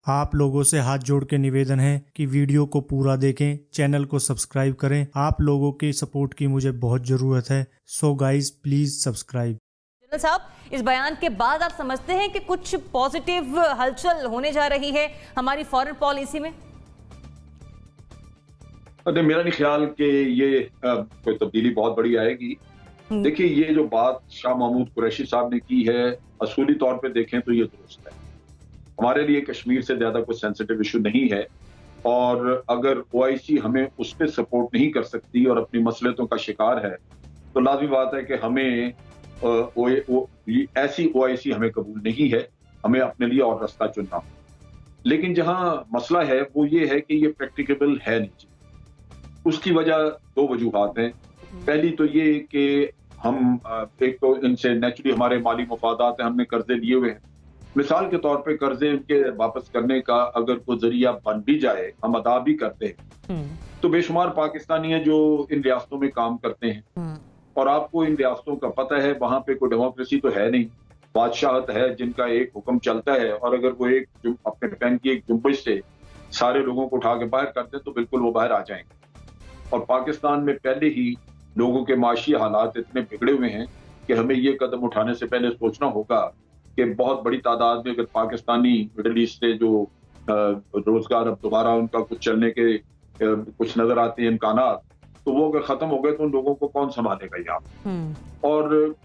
आप लोगों से हाथ जोड़ के निवेदन है कि वीडियो को पूरा देखें, चैनल को सब्सक्राइब करें। आप लोगों की सपोर्ट की मुझे बहुत ज़रूरत है। So guys please subscribe. General साहब, इस बयान के बाद आप समझते हैं कि कुछ पॉजिटिव हलचल होने जा रही है हमारी फॉरेन पॉलिसी में? अरे मेरा नहीं ख्याल कि ये कोई तब्दीली बहुत बड़ी आएगी। देखिए, ये जो बात शाह महमूद कुरैशी साहब ने की है, असूली तौर पे देखें तो ये दुरुस्त है। हमारे लिए कश्मीर से ज्यादा कोई सेंसिटिव इशू नहीं है, और अगर ओआईसी हमें उस पर सपोर्ट नहीं कर सकती और अपनी मसलियतों का शिकार है, तो लाज़मी बात है कि हमें ऐसी ओआईसी हमें कबूल नहीं है। हमें अपने लिए और रास्ता चुनना। लेकिन जहां मसला है वो ये है कि ये प्रैक्टिकेबल है नहीं। उसकी वजह दो वजूहात हैं। पहली तो ये कि हम एक तो इनसे नेचुरली हमारे माली मफादात हैं, हमने कर्जे लिए हुए हैं। मिसाल के तौर पे कर्जे के वापस करने का अगर कोई जरिया बन भी जाए, हम अदा भी करते हैं, तो बेशुमार पाकिस्तानी हैं जो इन रियासतों में काम करते हैं, और आपको इन रियासतों का पता है वहां पे कोई डेमोक्रेसी तो है नहीं, बादशाहत है जिनका एक हुक्म चलता है, और अगर वो एक अपने पैन की एक जुम्बिश से सारे लोगों को उठा के बाहर करते तो बिल्कुल वो बाहर आ जाएंगे। और पाकिस्तान में पहले ही लोगों के माशी हालात इतने बिगड़े हुए हैं कि हमें ये कदम उठाने से पहले सोचना होगा कि बहुत बड़ी तादाद में अगर पाकिस्तानी मिडल ईस्ट से जो रोजगार अब दोबारा उनका कुछ चलने के कुछ नजर आते हैं इम्कानात, तो वो अगर खत्म हो गए तो उन लोगों को कौन संभालेगा यहाँ। और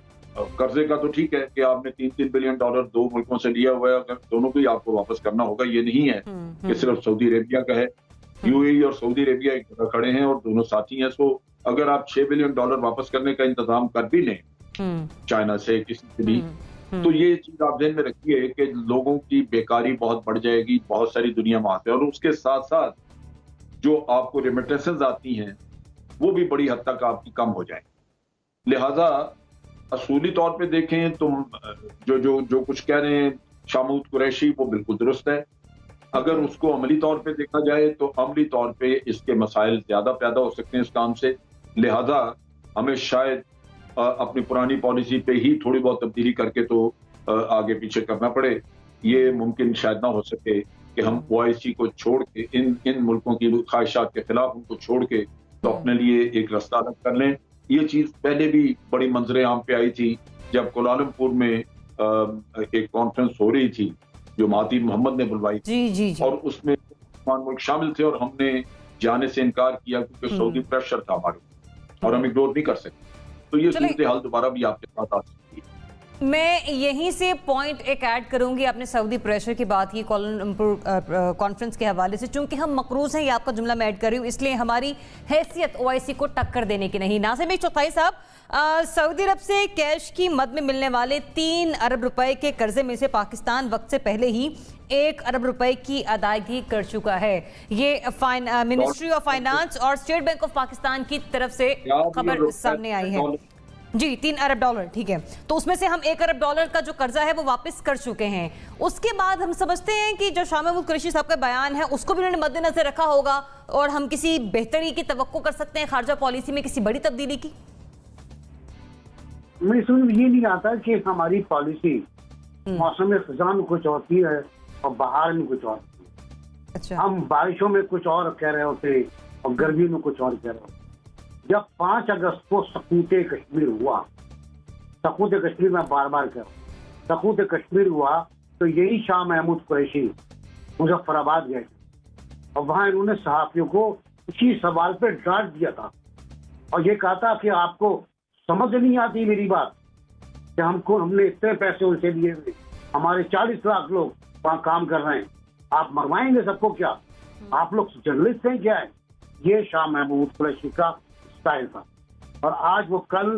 कर्जे का तो ठीक है कि आपने $3-3 बिलियन दो मुल्कों से लिया हुआ है, अगर दोनों को ही आपको वापस करना होगा। ये नहीं है कि सिर्फ सऊदी अरेबिया का है। यूएई और सऊदी अरेबिया एक जगह खड़े हैं और दोनों साथी हैं। सो अगर आप $6 बिलियन वापस करने का इंतजाम कर भी लें चाइना से, किसी से भी, तो ये चीज आप ध्यान में रखिए कि लोगों की बेकारी बहुत बढ़ जाएगी, बहुत सारी दुनिया वहां से, और उसके साथ साथ जो आपको रेमिटेंसेस आती हैं वो भी बड़ी हद तक आपकी कम हो जाए। लिहाजा असूली तौर पे देखें तो जो कुछ कह रहे हैं शाह महमूद कुरैशी, वो बिल्कुल दुरुस्त है। अगर उसको अमली तौर पे देखा जाए तो अमली तौर पे इसके मसाइल ज्यादा पैदा हो सकते हैं इस काम से। लिहाजा हमें शायद अपनी पुरानी पॉलिसी पे ही थोड़ी बहुत तब्दीली करके तो आगे पीछे करना पड़े। ये मुमकिन शायद ना हो सके कि हम ओआईसी को छोड़ के इन मुल्कों की ख्वाहिशात के खिलाफ उनको छोड़ के तो अपने लिए एक रास्ता अलग कर लें। ये चीज पहले भी बड़ी मंजरे आम पे आई थी जब कोलालमपुर में एक कॉन्फ्रेंस हो रही थी जो महातीर मोहम्मद ने बुलवाई थी, और उसमें मुल्क शामिल थे, और हमने जाने से इनकार किया क्योंकि सऊदी प्रेशर था हमारे, और हम इग्नोर नहीं कर सकते। तो ये सूरत हाल दोबारा भी आपके साथ आ सकती है। मैं यहीं से पॉइंट एक ऐड करूंगी। आपने सऊदी प्रेशर की बात की कोलालमपुर कॉन्फ्रेंस के हवाले से। चूंकि हम मकरूज हैं, ये आपका जुमला मैं ऐड कर रही हूँ, इसलिए हमारी हैसियत ओआईसी को टक्कर देने की नहीं। नाज़िम चौथाई साहब, सऊदी अरब से कैश की मद में मिलने वाले 3 अरब रुपए के कर्जे में से पाकिस्तान वक्त से पहले ही 1 अरब रुपए की अदायगी कर चुका है। ये मिनिस्ट्री ऑफ फाइनेंस और स्टेट बैंक ऑफ पाकिस्तान की तरफ से खबर सामने आई है। जी, $3 अरब, ठीक है। तो उसमें से हम $1 अरब का जो कर्जा है वो वापस कर चुके हैं। उसके बाद हम समझते हैं कि जो शाह महमूद कुरैशी साहब का बयान है उसको भी उन्होंने मद्देनजर रखा होगा, और हम किसी बेहतरी की तवक्को कर सकते हैं खारजा पॉलिसी में किसी बड़ी तब्दीली की। मैं समझ ये नहीं आता कि हमारी पॉलिसी मौसम खज़ां में कुछ होती है और बहार में कुछ और होती है। अच्छा। हम बारिशों में कुछ और कह रहे होते और गर्मी में कुछ और कह रहे होते। जब 5 अगस्त को सकूत कश्मीर हुआ, सकूत कश्मीर में बार बार कह रहा हूँ, सकूत कश्मीर हुआ तो यही शाह महमूद कुरैशी मुजफ्फराबाद गए और वहां इन्होंने सहाफियों को इसी सवाल पे डांट दिया था और ये कहा था कि आपको समझ नहीं आती मेरी बात कि हमने इतने पैसे उनसे लिए हुए, हमारे 40 लाख लोग वहां काम कर रहे हैं, आप मरवाएंगे सबको क्या? आप लोग जर्नलिस्ट हैं क्या है? ये शाह महमूद कुरैशी का स्टाइल था। और आज वो कल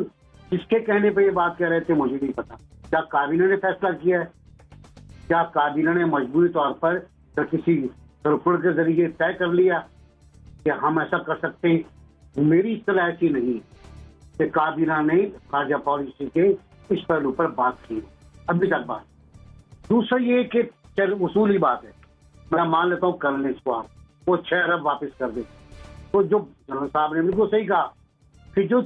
किसके कहने पे ये बात कह रहे थे मुझे नहीं पता। क्या काबीना ने फैसला किया है? क्या काबीना ने मजबूरी तौर पर तो किसी सर्कुलर के जरिए तय कर लिया कि हम ऐसा कर सकते हैं? मेरी इत्तला ऐसी नहीं कि काबीना ने खारजा पॉलिसी के इस पहलू पर बात की अभी तक बात। दूसरा ये कि उसूली बात है, मैं मान लेता हूँ कर लें इसको, आप वो 6 अरब वापस कर दे, तो जो जनरल साहब ने बिल्कुल सही कहा कि जो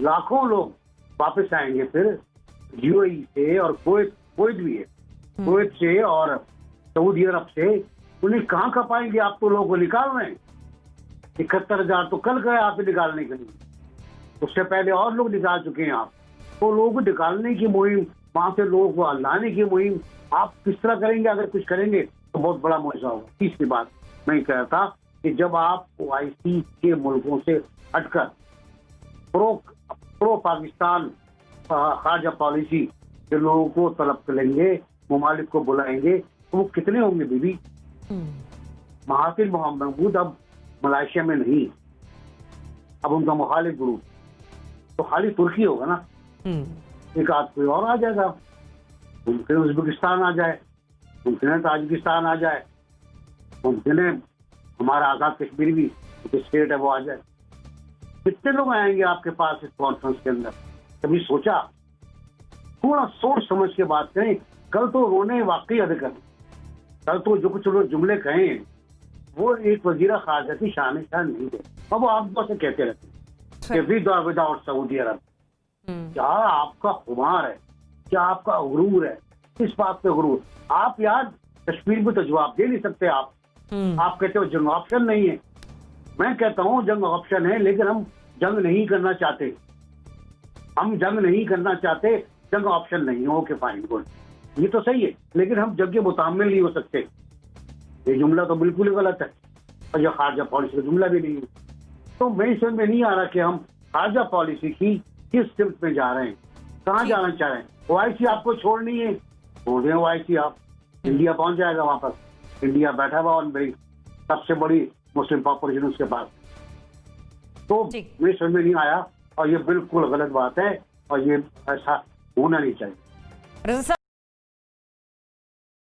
लाखों लोग वापस आएंगे फिर यूएई से और कोवैत भी है, कोवैत से और सऊदी अरब से उन्हें कहाँ खपाएंगे? आप तो लोगों को निकाल रहे हैं। 71,000 तो कल गए आप निकालने के लिए, उससे पहले और लोग निकाल चुके हैं आप। तो लोगों को निकालने की मुहिम, वहां से लोगों को लाने की मुहिम आप किस तरह करेंगे? अगर कुछ करेंगे तो बहुत बड़ा मुआवजा होगा। तीसरी बात मैं कह रहा था कि जब आप OIC के मुल्कों से हटकर प्रो पाकिस्तान खारजा पॉलिसी के लोगों को तलब करेंगे, ममालिक को बुलाएंगे, तो वो कितने होंगे बीबी? महातिर महमूद अब मलेशिया में नहीं, अब उनका मुखालिफ ग्रुप तो खाली तुर्की होगा ना, एक आध कोई और आ जाएगा, मुमकिन उज्बेकिस्तान आ जाए, मुमकिन है ताजिकिस्तान आ जाए, मुमकिन है हमारा आजाद कश्मीर भी स्टेट है वो आ जाए। कितने लोग आएंगे आपके पास इस कॉन्फ्रेंस के अंदर? कभी सोचा? थोड़ा सोच समझ के बात करें। कल तो उन्होंने वाकई अद कर, कल तो जो कुछ लोग जुमले कहे वो एक वजीरा खारजा की शान नहीं थे। अब वो आप से कहते रहते हैं विदाउट सऊदी अरब। क्या आपका खुमार है? क्या आपका गुरूर है? किस बात पे गुरूर? आप यार कश्मीर में तो जवाब दे नहीं सकते। आप कहते हो जंग ऑप्शन नहीं है। मैं कहता हूँ जंग ऑप्शन है, लेकिन हम जंग नहीं करना चाहते। हम जंग नहीं करना चाहते, जंग ऑप्शन नहीं हो। ओके फाइन गुड, ये तो सही है, लेकिन हम जंग के मुतामिल नहीं हो सकते। ये जुमला तो बिल्कुल ही गलत है, और यह खारजा पॉलिसी का जुमला भी नहीं है। तो मैं समझ में नहीं आ रहा कि हम खारजा पॉलिसी की किस सिमत में जा रहे हैं, कहाँ जाना चाह रहे हैं। OIC आपको छोड़नी है, छोड़ दें OIC आप, इंडिया पहुंच जाएगा वहां पर। इंडिया बैठा हुआ और भाई सबसे बड़ी मुस्लिम पॉपुलेशन उसके पास। तो मैं समझ में नहीं आया, और ये बिल्कुल गलत बात है, और ये ऐसा होना नहीं चाहिए।